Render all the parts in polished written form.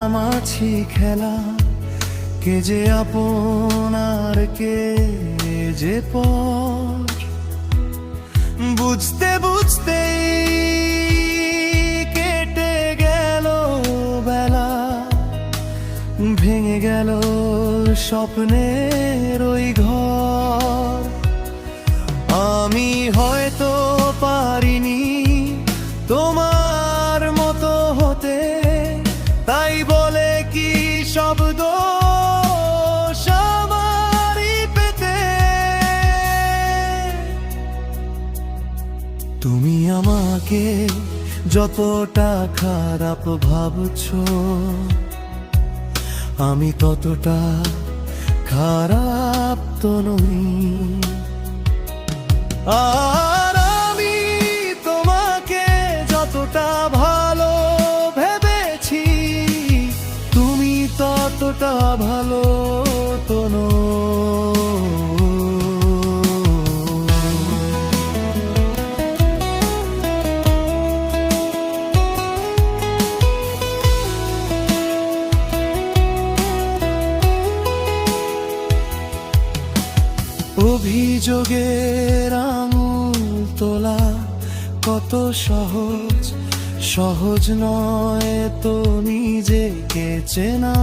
মাছি খেলা, কে যে আপনার কে যে পর, বুঝতে বুঝতে কেটে গেল বেলা, ভেঙে গেল স্বপ্নের ওই ঘর। আমি হয়তো পারিনি তোমার মতো হতে, তাই বলে কি সব দোষ আমারই পেতে? তুমি আমাকে যতটা খারাপ ভাবছো, আমি ততটা খারাপ তো নই। আর আমি তোমাকে যতটা ভালো ভেবেছি, তুমি ততটা ভালো তো নও। অভিযোগের আঙুল তোলা কত সহজ, সহজ নয় তো নিজেকে চেনা।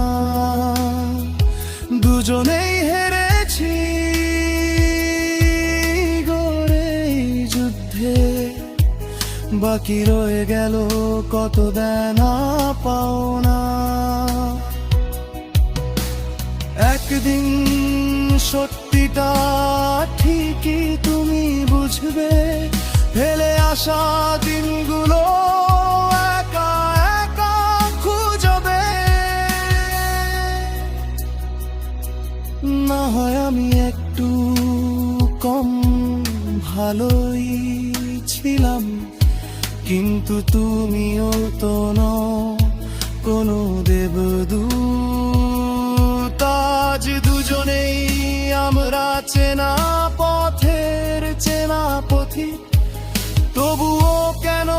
দুজনেই হেরেছি গড়ে যুদ্ধে, বাকি রয়ে গেল কত দেনা পাওনা। একদিন সত্যিটা ঠিকই তুমি বুঝবে, ফেলে আসা দিনগুলো একা একা খুঁজবে। না হয় আমি একটু কম ভালোই ছিলাম, কিন্তু তুমিও তো নও কোনো দেবদূত। আজ দুজনেই আমরা চেনা পথের চেনা পথিক, তবুও কেন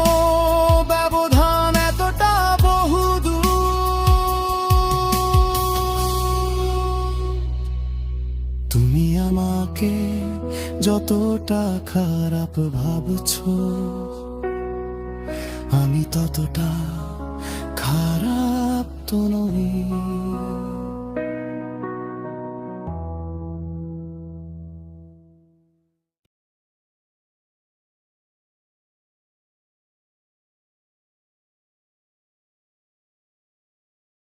ব্যবধান এতটা বহুদূর? তুমি আমাকে যতটা খারাপ ভাবছো, আমি ততটা খারাপ তো নই।